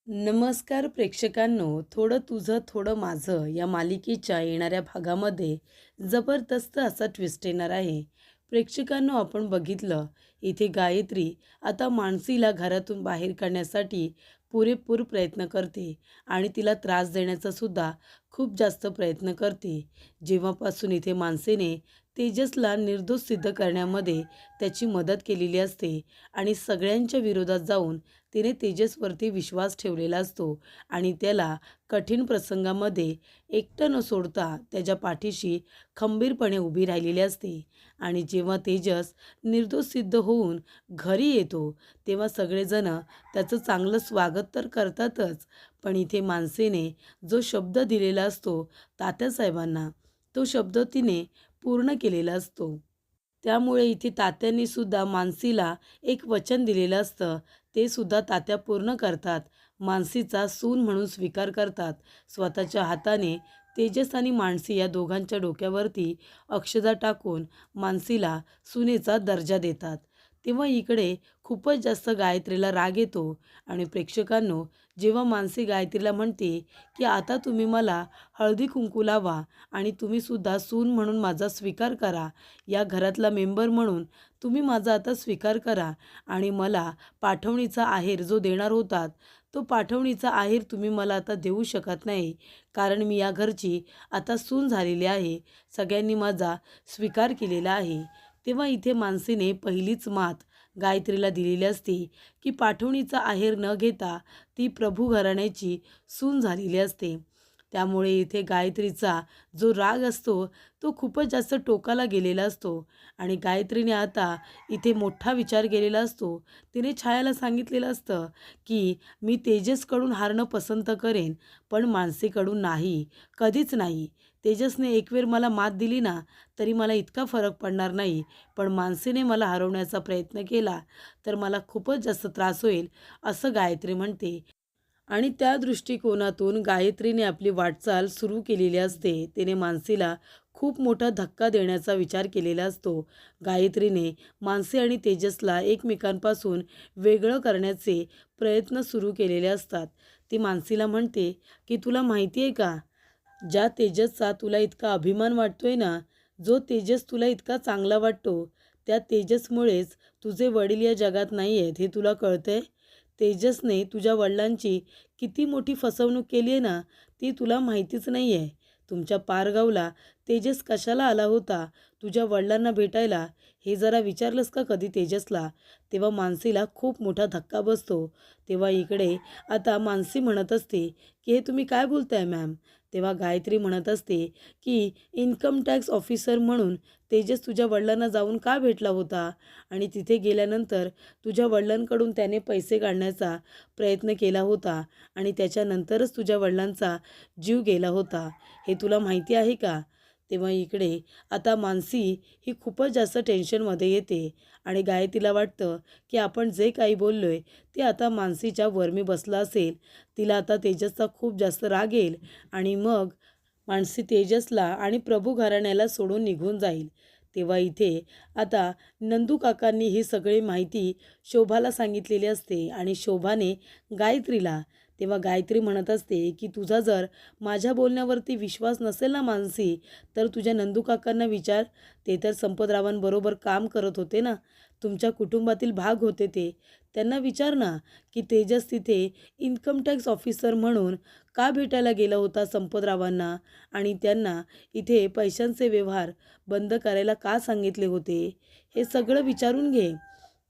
नमस्कार प्रेक्षकांनो, थोडं तुझं थोडं माझं या मालिकेच्या येणाऱ्या भागामध्ये जबरदस्त असा ट्विस्ट येणार आहे. प्रेक्षकांनो, आपण बघितलं इथे गायत्री आता मानसीला घरातून बाहेर काढण्यासाठी पुरेपूर प्रयत्न करते आणि तिला त्रास देण्याचा सुद्धा खूप जास्त प्रयत्न करते. जेव्हापासून इथे मानसीने तेजसला निर्दोष सिद्ध करण्यामध्ये त्याची मदत केलेली असते आणि सगळ्यांच्या विरोधात जाऊन तिने तेजसवरती विश्वास ठेवलेला असतो आणि त्याला कठीण प्रसंगामध्ये एकटं न सोडता त्याच्या पाठीशी खंबीरपणे उभी राहिलेली असते. आणि जेव्हा तेजस निर्दोष सिद्ध होऊन घरी येतो तेव्हा सगळेजण त्याचं चांगलं स्वागत तर करतातच, पण इथे मानसीने जो शब्द दिलेला असतो तात्यासाहेबांना, तो शब्द तिने पूर्ण केलेला असतो. त्यामुळे इथे तात्यांनी सुद्धा मानसीला एक वचन दिलेलं असतं, ते सुद्धा तात्या पूर्ण करतात. मानसीचा सून म्हणून स्वीकार करतात. स्वतःच्या हाताने तेजस आणि मानसी या दोघांच्या डोक्यावरती अक्षता टाकून मानसीला सुनेचा दर्जा देतात. तेव्हा इकडे खूपच जास्त गायत्रीला राग येतो आणि प्रेक्षकांनो, जेव्हा मानसी गायत्रीला म्हणते की आता तुम्ही मला हळदी कुंकू लावा आणि तुम्ही सुद्धा सून म्हणून माझा स्वीकार करा, या घरातला मेंबर म्हणून तुम्ही माझा आता स्वीकार करा आणि मला पाठवणीचा आहेर जो देणार होतात तो पाठवणीचा आहेर तुम्ही मला आता देऊ शकत नाही, कारण मी या घरची आता सून झालेली आहे. सगळ्यांनी माझा स्वीकार केलेला आहे. तेव्हा इथे मानसीने पहिलीच मात गायत्रीला दिलेली असते की पाठवणीचा आहेर न घेता ती प्रभू घराण्याची सून झालेली असते. त्यामुळे इथे गायत्रीचा जो राग असतो तो खूपच जास्त टोकाला गेलेला असतो आणि गायत्रीने आता इथे मोठा विचार केलेला असतो. तिने छायाला सांगितलेलं असतं की मी तेजसकडून हारणं पसंत करेन, पण मानसीकडून नाही, कधीच नाही. तेजसने एक वेळ मला मात दिली ना तरी मला इतका फरक पडणार नाही, पण मानसीने मला हरवण्याचा प्रयत्न केला तर मला खूपच जास्त त्रास होईल, असं गायत्री म्हणते. आणि त्या दृष्टिकोनातून गायत्रीने आपली वाटचाल सुरू केलेली असते. तिने मानसीला खूप मोठा धक्का देण्याचा विचार केलेला असतो. गायत्रीने मानसी आणि तेजसला एकमेकांपासून वेगळं करण्याचे प्रयत्न सुरू केलेले असतात. ती मानसीला म्हणते की तुला माहिती आहे का, ज्या तेजसचा तुला इतका अभिमान वाटतोय ना, जो तेजस तुला इतका चांगला वाटतो, त्या तेजसमुळेच तुझे वडील या जगात नाही आहेत, हे तुला कळतंय? तेजसने तुझ्या वडिलांची किती मोठी फसवणूक केली आहे ना, ती तुला माहितीच नाही आहे. तुमच्या पारगावला तेजस कशाला आला होता तुझ्या वडिलांना भेटायला, हे जरा विचारलंस का कधी तेजसला? तेव्हा मानसीला खूप मोठा धक्का बसतो. तेव्हा इकडे आता मानसी म्हणत असते की हे तुम्ही काय बोलताय मॅम? तेव्हा गायत्री म्हणत असते की इन्कम टॅक्स ऑफिसर म्हणून तेजस तुझ्या वडिलांना जाऊन का भेटला होता आणि तिथे गेल्यानंतर तुझ्या वडिलांकडून त्याने पैसे काढण्याचा प्रयत्न केला होता आणि त्याच्यानंतरच तुझ्या वडिलांचा जीव गेला होता, हे तुला माहिती आहे का? तेव्हा इकडे आता मानसी ही खूपच जास्त टेन्शनमध्ये येते आणि गायत्रीला वाटतं की आपण जे काही बोललो आहे ते आता मानसीच्या वरमी बसलं असेल. तिला आता तेजसचा खूप जास्त राग येईल आणि मग मानसी तेजसला आणि प्रभू घराण्याला सोडून निघून जाईल. तेव्हा इथे आता नंदू काकांनी ही सगळी माहिती शोभाला सांगितलेली असते आणि शोभाने गायत्रीला. तेव्हा गायत्री म्हणत असते की तुझा जर माझ्या बोलण्यावरती विश्वास नसेल ना मानसी, तर तुझ्या नंदू काकांना विचार. ते तर संपतरावांबरोबर काम करत होते ना, तुमच्या कुटुंबातील भाग होते ते. त्यांना विचार ना की तेजस तिथे इन्कम टॅक्स ऑफिसर म्हणून का भेटायला गेला होता संपतरावांना आणि त्यांना इथे पैशांचे व्यवहार बंद करायला का सांगितले होते, हे सगळं विचारून घे.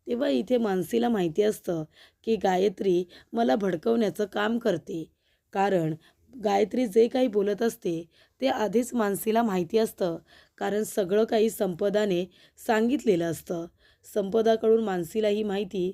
तेव्हा इथे मानसीला माहिती असतं की गायत्री मला भडकवण्याचं काम करते, कारण गायत्री जे काही बोलत असते ते आधीच मानसीला माहिती असतं, कारण सगळं काही संपदाने सांगितलेलं असतं. संपदाकडून मानसीला ही माहिती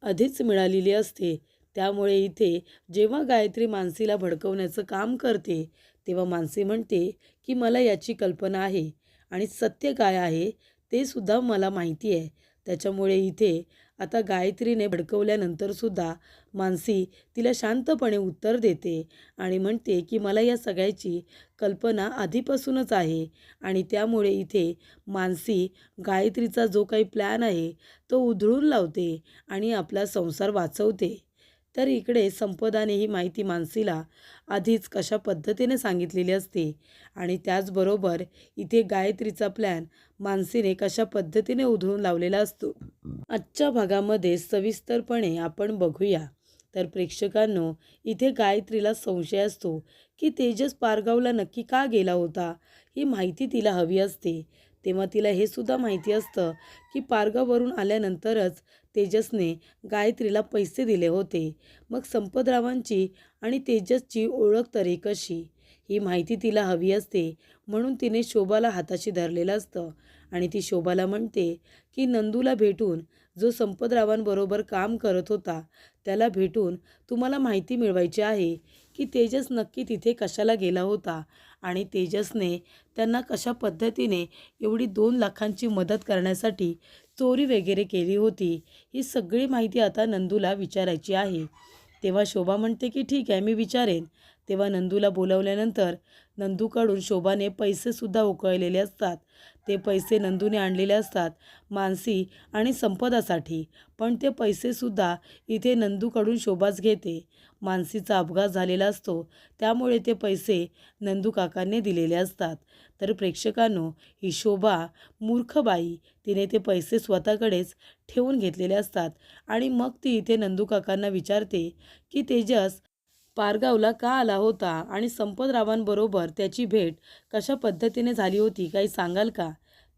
आधीच मिळालेली असते. त्यामुळे इथे जेव्हा गायत्री मानसीला भडकवण्याचं काम करते तेव्हा मानसी म्हणते की मला याची कल्पना आहे आणि सत्य काय आहे ते सुद्धा मला माहिती आहे. त्याच्यामुळे इथे आता गायत्रीने भडकवल्यानंतरसुद्धा मानसी तिला शांतपणे उत्तर देते आणि म्हणते की मला या सगळ्याची कल्पना आधीपासूनच आहे आणि त्यामुळे इथे मानसी गायत्रीचा जो काही प्लॅन आहे तो उधळून लावते आणि आपला संसार वाचवते. तर इकडे संपदाने ही माहिती मानसीला आधीच कशा पद्धतीने सांगितलेली असते आणि त्याचबरोबर इथे गायत्रीचा प्लॅन मानसीने कशा पद्धतीने उधळून लावलेला असतो. आजच्या भागामध्ये सविस्तरपणे आपण बघूया. तर प्रेक्षकांनो, इथे गायत्रीला संशय असतो की तेजस पारगावला नक्की का गेला होता. ही माहिती तिला हवी असते. तेव्हा तिला हे सुद्धा माहिती असतं की पारगाववरून आल्यानंतरच तेजसने गायत्रीला पैसे दिले होते. मग संपतरावांची आणि तेजसची ओळख तरी कशी, ही माहिती तिला हवी असते. म्हणून तिने शोभाला हाताशी धरलेलं असतं आणि ती शोभाला म्हणते की नंदूला भेटून, जो संपतरावांबरोबर काम करत होता त्याला भेटून तुम्हाला माहिती मिळवायची आहे की तेजस नक्की तिथे कशाला गेला होता आणि तेजसने त्यांना कशा पद्धतीने एवढी 2 लाखांची मदत करण्यासाठी चोरी वगैरे केली होती. ही सगळी माहिती आता नंदूला विचारायची आहे. तेव्हा शोभा म्हणते की ठीक आहे, मी विचारेन. तेव्हा नंदूला बोलवल्यानंतर नंदूकडून शोभाने पैसेसुद्धा उकळलेले असतात. ते पैसे नंदूने आणलेले असतात मानसी आणि संपदासाठी. पण ते पैसेसुद्धा इथे नंदूकडून शोभाच घेते. मानसीचा अपघात झालेला असतो, त्यामुळे ते पैसे नंदू काकांनी दिलेले असतात. तर प्रेक्षकांनो, ही शोभा मूर्ख बाई, तिने ते पैसे स्वतःकडेच ठेवून घेतलेले असतात आणि मग ती इथे नंदू काकांना विचारते की तेजस पारगावला का आला होता आणि संपतरावांबरोबर त्याची भेट कशा पद्धतीने झाली होती, काही सांगाल का.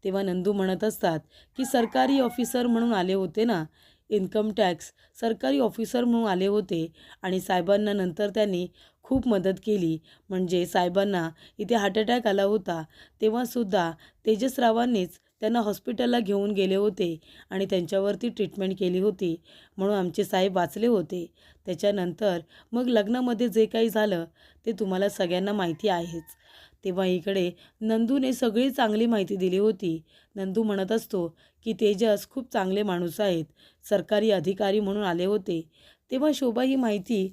तेव्हा नंदू म्हणत असतात की सरकारी ऑफिसर म्हणून आले होते ना, इन्कम टॅक्स सरकारी ऑफिसर म्हणून आले होते आणि साहेबांना नंतर त्यांनी खूप मदत केली. म्हणजे साहेबांना इथे हार्ट अटॅक आला होता, तेव्हासुद्धा तेजसरावांनीच त्यांना हॉस्पिटलला घेऊन गेले होते आणि त्यांच्यावरती ट्रीटमेंट केली होती, म्हणून आमचे साहेब वाचले होते. त्याच्यानंतर मग लग्नामध्ये जे काही झालं ते तुम्हाला सगळ्यांना माहिती आहेच. तेव्हा इकडे नंदूने सगळी चांगली माहिती दिली होती. नंदू म्हणत असतो की तेजस खूप चांगले माणूस आहेत, सरकारी अधिकारी म्हणून आले होते. तेव्हा शोभा ही माहिती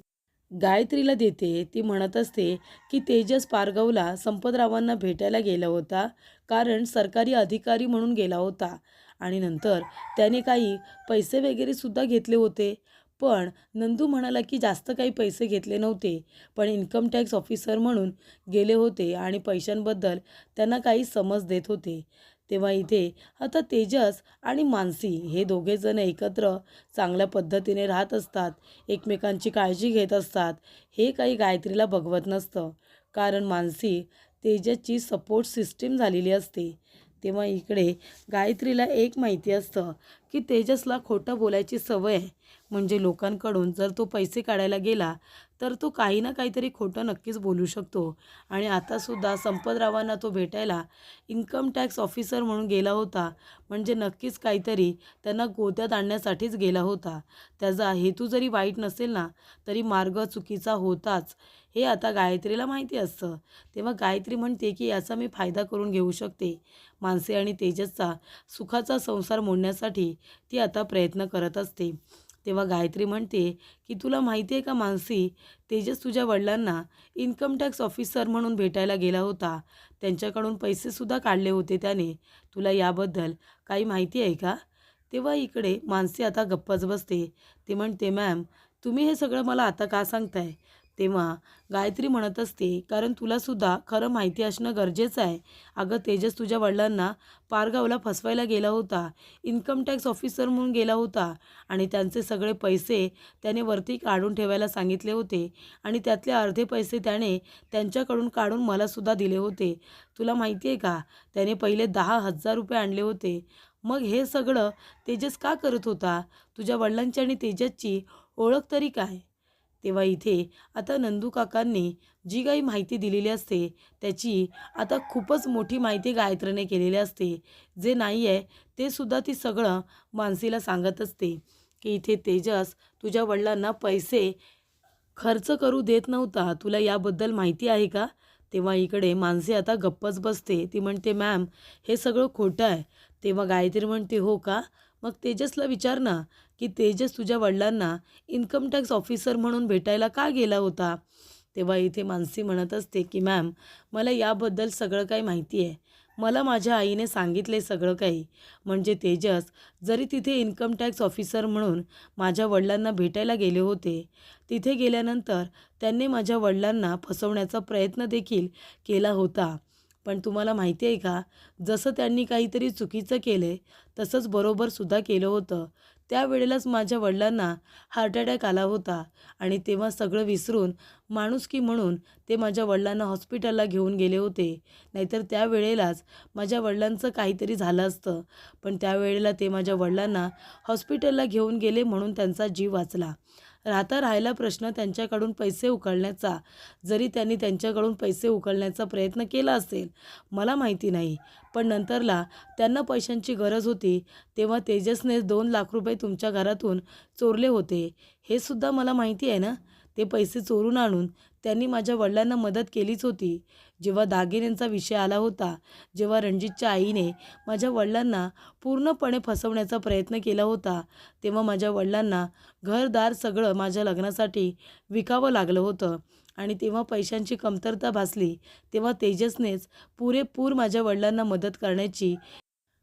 गायत्रीला देते. ती म्हणत असते की तेजस पारगावला संपतरावांना भेटायला गेला होता, कारण सरकारी अधिकारी म्हणून गेला होता आणि नंतर त्याने काही पैसे वगैरे सुद्धा घेतले होते. पण नंदू म्हणाला की जास्त काही पैसे घेतले नव्हते, पण इन्कम टॅक्स ऑफिसर म्हणून गेले होते आणि पैशांबद्दल त्यांना काही समज देत होते. तेव्हा इथे आता तेजस आणि मानसी हे दोघेजण एकत्र चांगल्या पद्धतीने राहत असतात, एकमेकांची काळजी घेत असतात. हे काही गायत्रीला बघवत नसतं, कारण मानसी तेजसची सपोर्ट सिस्टीम झालेली असते. तेव्हा इकडे गायत्रीला एक माहिती असतं की तेजसला खोटं बोलायची सवय आहे. म्हणजे लोकांकडून जर तो पैसे काढायला गेला तर तो काही ना काहीतरी खोटं नक्कीच बोलू शकतो आणि आतासुद्धा संपतरावांना तो भेटायला इन्कम टॅक्स ऑफिसर म्हणून गेला होता, म्हणजे नक्कीच काहीतरी त्यांना गोत्यात आणण्यासाठीच गेला होता. त्याचा हेतू जरी वाईट नसेल ना, तरी मार्ग चुकीचा होताच, हे आता गायत्रीला माहिती असतं. तेव्हा गायत्री म्हणते की याचा मी फायदा करून घेऊ शकते. मानसी आणि तेजसचा सुखाचा संसार मोडण्यासाठी ती आता प्रयत्न करत असते. तेव्हा गायत्री म्हणते की तुला माहिती आहे का मानसी, तेजस तुझ्या वडिलांना इन्कम टॅक्स ऑफिसर म्हणून भेटायला गेला होता, त्यांच्याकडून पैसेसुद्धा काढले होते त्याने. तुला याबद्दल काही माहिती आहे का. तेव्हा इकडे मानसी आता गप्पच बसते. ती म्हणते मॅम, तुम्ही हे सगळं मला आता का सांगताय. तेव्हा गायत्री म्हणत असते कारण तुलासुद्धा खरं माहिती असणं गरजेचं आहे. अगं तेजस तुझ्या वडिलांना पारगावला फसवायला गेला होता, इन्कम टॅक्स ऑफिसर म्हणून गेला होता आणि त्यांचे सगळे पैसे त्याने वरती काढून ठेवायला सांगितले होते आणि त्यातले अर्धे पैसे त्याने त्यांच्याकडून काढून मलासुद्धा दिले होते. तुला माहिती आहे का, त्याने पहिले 10,000 रुपये आणले होते. मग हे सगळं तेजस का करत होता. तुझ्या वडिलांची आणि तेजसची ओळख तरी काय. तेव्हा इथे आता नंदू काकांनी जी काही माहिती दिलेली असते त्याची आता खूपच मोठी माहिती गायत्रीने केलेली असते. जे नाही आहे ते सुद्धा ती सगळं मानसीला सांगत असते की इथे तेजस तुझ्या वडिलांना पैसे खर्च करू देत नव्हता, तुला याबद्दल माहिती आहे का. तेव्हा इकडे मानसी आता गप्पच बसते. ती म्हणते मॅम, हे सगळं खोटं आहे. तेव्हा गायत्री म्हणते हो का, मग तेजसला विचार ना की तेजस तुझ्या वडिलांना इन्कम टॅक्स ऑफिसर म्हणून भेटायला का गेला होता. तेव्हा इथे मानसी म्हणत असते की मॅम, मला याबद्दल सगळं काही माहिती आहे. मला माझ्या आईने सांगितले सगळं काही. म्हणजे तेजस जरी तिथे इन्कम टॅक्स ऑफिसर म्हणून माझ्या वडिलांना भेटायला गेले होते, तिथे गेल्यानंतर त्यांनी माझ्या वडिलांना फसवण्याचा प्रयत्न देखील केला होता. पण तुम्हाला माहिती आहे का, जसं त्यांनी काहीतरी चुकीचं केले तसंच बरोबरसुद्धा केलं होतं. त्यावेळेलाच माझ्या वडिलांना हार्ट अटॅक आला होता आणि तेव्हा सगळं विसरून माणुसकी म्हणून ते माझ्या वडिलांना हॉस्पिटलला घेऊन गेले होते. नाहीतर त्यावेळेलाच माझ्या वडिलांचं काहीतरी झालं असतं. पण त्यावेळेला ते माझ्या वडिलांना हॉस्पिटलला घेऊन गेले म्हणून त्यांचा जीव वाचला. राहिला प्रश्न त्यांच्याकडून पैसे उकळण्याचा. जरी त्यांनी त्यांच्याकडून पैसे उकळण्याचा प्रयत्न केला असेल, मला माहिती नाही. पण नंतरला त्यांना पैशांची गरज होती, तेव्हा तेजसने 2 लाख रुपये तुमच्या घरातून चोरले होते. हे सुद्धा मला माहिती आहे ना. ते पैसे चोरून आणून त्यांनी माझ्या वडिलांना मदत केलीच होती. जेव्हा दागिन्यांचा विषय आला होता, जेव्हा रणजितच्या आईने माझ्या वडिलांना पूर्णपणे फसवण्याचा प्रयत्न केला होता, तेव्हा माझ्या वडिलांना घरदार सगळं माझ्या लग्नासाठी विकावं लागलं होतं. आणि तेव्हा पैशांची कमतरता भासली, तेव्हा तेजसनेच पुरेपूर माझ्या वडिलांना मदत करण्याची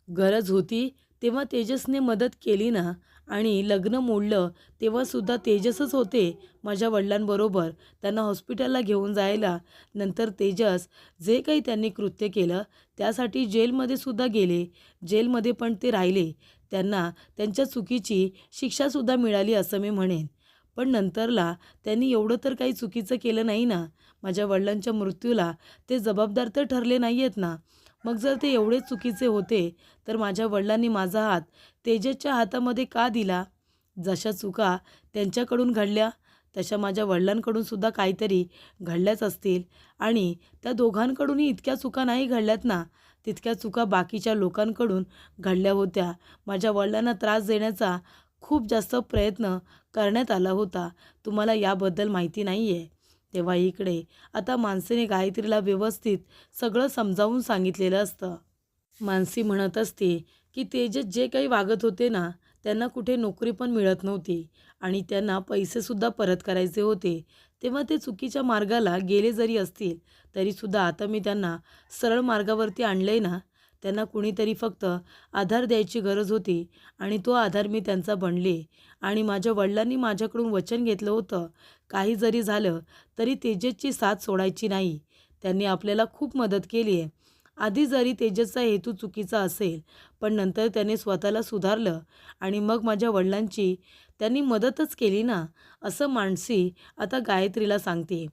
गरज होती, तेव्हा तेजसने मदत केली ना. आणि लग्न मोडलं तेव्हासुद्धा तेजसच होते माझ्या वडिलांबरोबर त्यांना हॉस्पिटलला घेऊन जायला. नंतर तेजस जे काही त्यांनी कृत्य केलं त्यासाठी जेलमध्ये सुद्धा गेले. जेलमध्ये पण ते राहिले. त्यांना त्यांच्या चुकीची शिक्षासुद्धा मिळाली असं मी म्हणेन. पण नंतरला त्यांनी एवढं तर काही चुकीचं केलं नाही ना. माझ्या वडिलांच्या मृत्यूला ते जबाबदार तर ठरले नाही आहेत ना. मग जर ते एवढे चुकीचे होते तर माझ्या वडिलांनी माझा हात तेजसच्या हातामध्ये का दिला? जशा चुका त्यांच्याकडून घडल्या तशा माझ्या वडिलांकडून सुद्धा काहीतरी घडल्याच असतील. आणि त्या दोघांकडूनही इतक्या चुका नाही घडल्यात ना, तितक्या चुका बाकीच्या लोकांकडून घडल्या होत्या. माझ्या वडिलांना त्रास देण्याचा खूप जास्त प्रयत्न करण्यात आला होता. तुम्हाला याबद्दल माहिती नाही आहे. तेव्हा इकडे आता मानसीने गायत्रीला व्यवस्थित सगळं समजावून सांगितलेलं असतं. मानसी म्हणत असते की तेजस जे काही वागत होते ना, त्यांना कुठे नोकरी पण मिळत नव्हती आणि त्यांना पैसेसुद्धा परत करायचे होते. तेव्हा ते चुकीच्या मार्गाला गेले जरी असतील तरीसुद्धा आता मी त्यांना सरळ मार्गावरती आणलं ना. त्यांना कुणीतरी फक्त आधार द्यायची गरज होती आणि तो आधार मी त्यांचा बनले. आणि माझ्या वडिलांनी माझ्याकडून वचन घेतलं होतं, काही जरी झालं तरी तेजसची साथ सोडायची नाही. त्यांनी आपल्याला खूप मदत केली आहे. आधी जरी तेजसचा हेतू चुकीचा असेल, पण नंतर त्याने स्वतःला सुधारलं आणि मग माझ्या वडिलांची त्यांनी मदतच केली ना, असं मानसी आता गायत्रीला सांगते.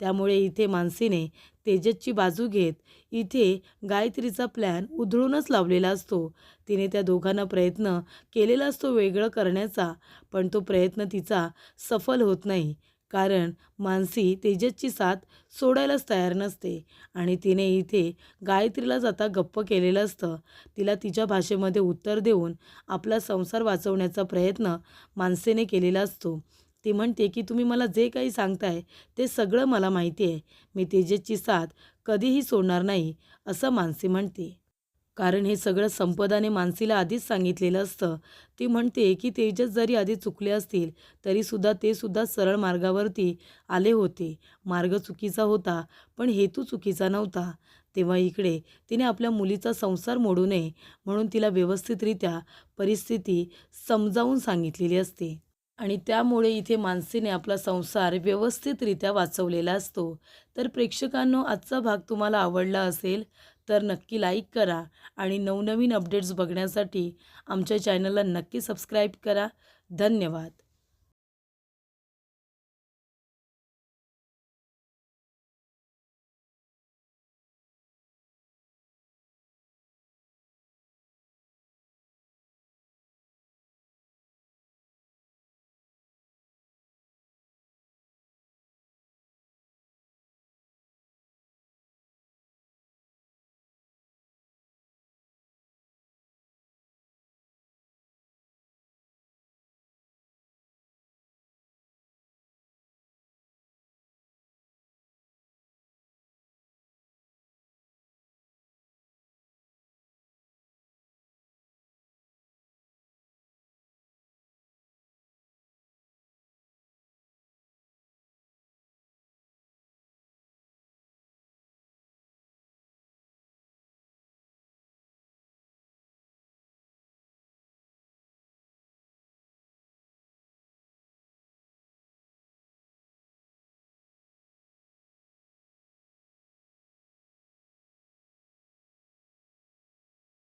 त्यामुळे इथे मानसीने तेजसची बाजू घेत इथे गायत्रीचा प्लॅन उधळूनच लावलेला असतो. तिने त्या दोघांना प्रयत्न केलेला असतो वेगळं करण्याचा, पण तो प्रयत्न तिचा सफल होत नाही. कारण मानसी तेजसची साथ सोडायलाच तयार नसते आणि तिने इथे गायत्रीलाच आता गप्प केलेलं असतं. तिला तिच्या भाषेमध्ये उत्तर देऊन आपला संसार वाचवण्याचा प्रयत्न मानसीने केलेला असतो. ती म्हणते की तुम्ही मला जे काही सांगताय ते सगळं मला माहिती आहे. मी तेजसची साथ कधीही सोडणार नाही, असं मानसी म्हणते. कारण हे सगळं संपदाने मानसीला आधीच सांगितलेलं असतं. ती म्हणते की तेजस जरी आधी चुकले असतील तरीसुद्धा ते सुद्धा सरळ मार्गावरती आले होते. मार्ग चुकीचा होता पण हेतू चुकीचा नव्हता. तेव्हा इकडे तिने आपल्या मुलीचा संसार मोडू नये म्हणून तिला व्यवस्थितरित्या परिस्थिती समजावून सांगितलेली असते. आणि त्यामुळे इथे मानसीने आपला संसार व्यवस्थितरित्या वाचवलेला असतो. तर प्रेक्षकांनो, आजचा भाग तुम्हाला आवडला असेल तर नक्की लाईक करा आणि नवनवीन अपडेट्स बघण्यासाठी आमच्या चॅनलला नक्की सबस्क्राईब करा. धन्यवाद.